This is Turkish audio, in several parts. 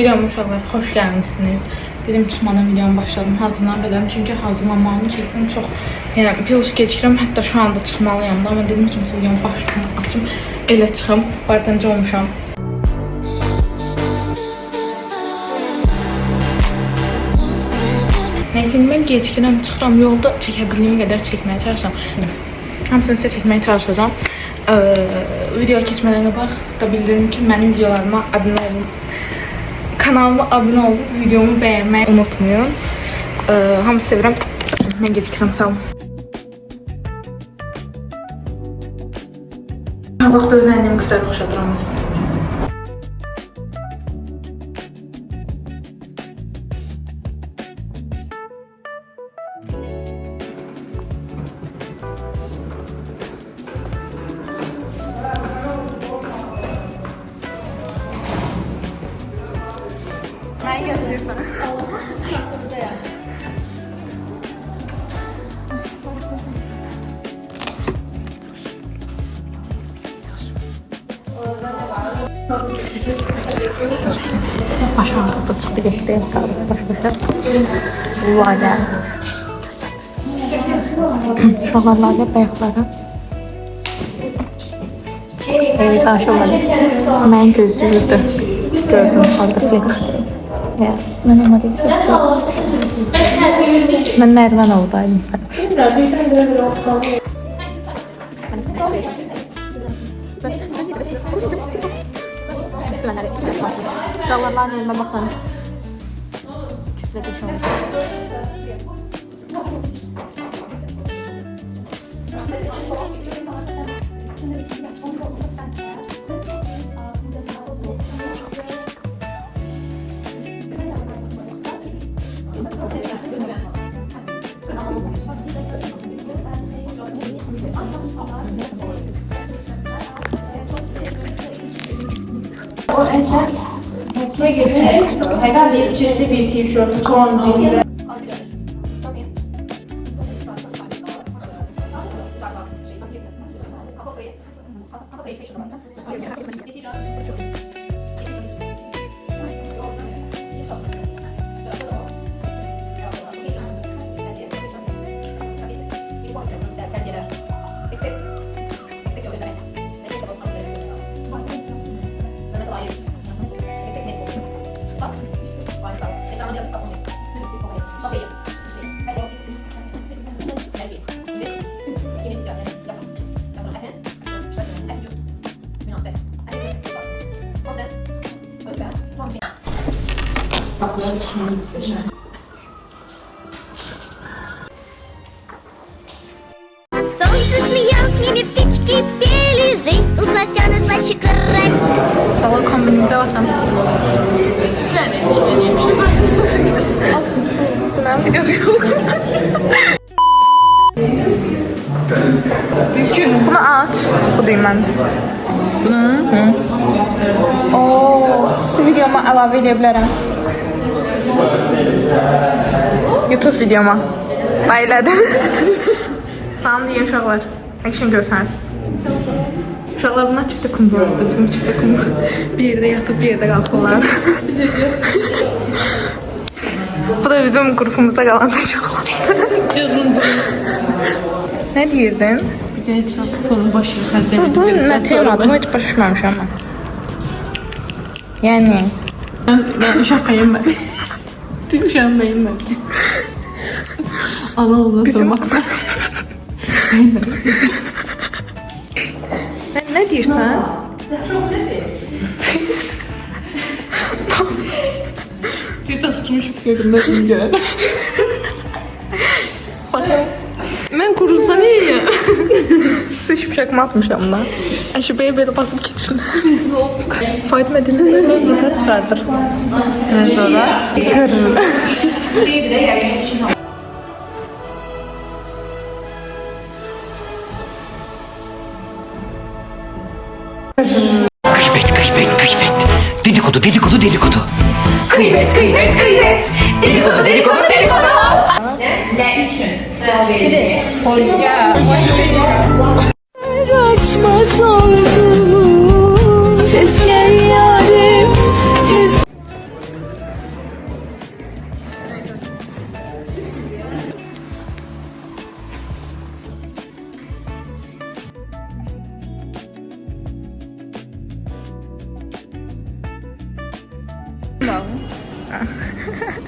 Videoma uşaqlar, xoş gəlmişsiniz. Dedim çıxmadan videomu başladım, hazırlanıb edim. Çünki hazırlanmağımı çəkdim çox. Yəni piloş keçirəm, hətta şu anda çıxmalıyam da. Amma dedim ki, videomu başladım, açım, elə çıxım. Bardancı olmuşam. Neyse, mən gecikirəm, çıxıram, yolda çəkə bildiyim qədər çəkməyə çalışacağım. Hamısını sizə çəkməyə çalışacağım. Videoya keçmədən qabaq da bildirim ki, mənim videolarıma abunə olun. Kanalıma abunə olun, videomu bəyənməyi unutmayın. Hamı sevirəm. Mən gecikirəm, sağ olun. Vaxtda özlənliyim qızlar oxşadıram. Ben yazıyorsan. Baş ağrıda çıktı, getdi, qaldı, baş-başa. Lager. Uşaqlar lager bayaqları. Evet, aşağıda. Mən gözlüydü. Gördüm, xaldırdı. Mən ona dedim ki, mən Nərman oldaydım. Dağlarların elime baxın. İkisi də qəşəng oldu. Herhalde içinde bir tişört, ton jeans. Солнце смеялось, в небе птички пели, жизнь у сластены слаще кровь. Hava kombinize bakın. Dönem videosu yok. Bunu aç. Bu değil ben. Bunu? Ooo. Sizi videoma əlavə edə bilərəm. YouTube videoma. Bayladım. Salam deyin uşaqlar. Action görsəniz. Uşaqlar bunlar çiftə kumru oldu. Bizim çiftə kumru. Bir yerdə yatıb, bir yerdə qalxırlar. Bu da bizim qrupumuzda qalan uşaqlar. Nə deyirdin? Konu başı. Bu nə temadım, heç başa düşməmişəm mən. Yəni... Ben uşaq bəyənmədim. Uşaq bəyənmədim. Ana olma sormaqsa. Bəyənmədim. Nə deyirsən? Bir tas tutmuşum gördüm ben görürüm. Baxın. Ben kuruzdan iyiyim. Hiçbir şakma atmışam da. Aşıbeye böyle basıp geçsin. Fatıma dinle önce ses çıkardır. En sonra görürüm. Gıybet. Dedikodu. Gıybet. Dedikodu. Ne için? Sıra Açmaz oldu ses gel yarim tez.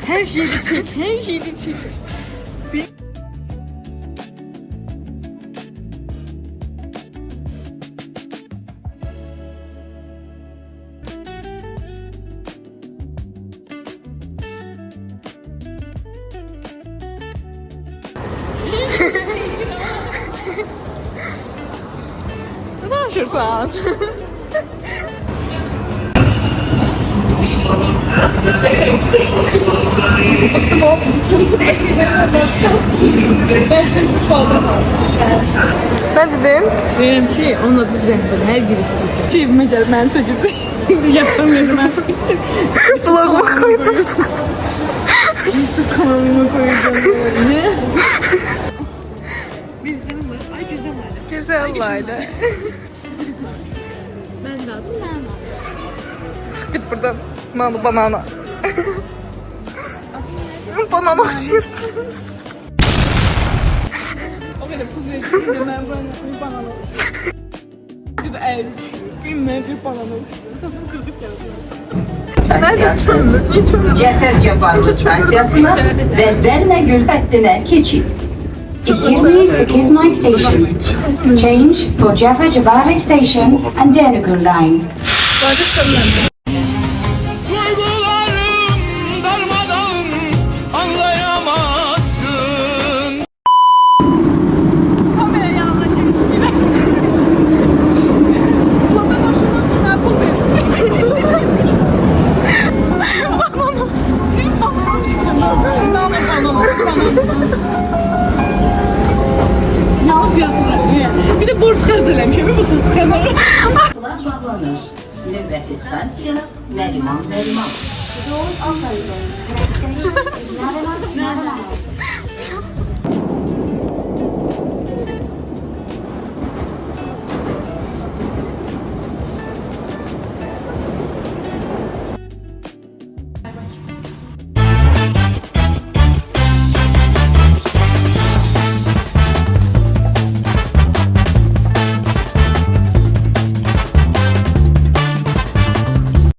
Her şeyi çek, her şeyi çek. Ne danışırsan? Ben dedim. Dedim ki onun adı Zəhbər, hər biri çəkəcək. Keyfimə gəlir, məni çəkəcək. Yapamıyorum artık. Vloguma koydum. YouTube kanalıma koyacağım. Ne? Bizlerim var. Ay güzel var. Güzel olaydı. Ben de adım Nana. Çık git buradan. Nana banana. Banana şiir. O kadar kuzeyci. Ben bana alalım. Bir de el. Bilmem bir bana alalım. Sazım kırdık ya. Cəfər Cabbarlı stansiyasına və Dərnəgül xəttinə keçid. Here 8 my station. Change for Jaffa Jabari Station and Dernagur Line. Duygularım darmadağın anlayamazsın. Kamera yanına girmişler. Kulağına başımın tına pul verin. Banana. Değil banana çıkıyor. Banana. Yanlış yaptılar. Bir de borç xərcələmişəm. Bu saat kamera. Qapılar bağlanır. Növbəti stansiya Nəriman Nəriman.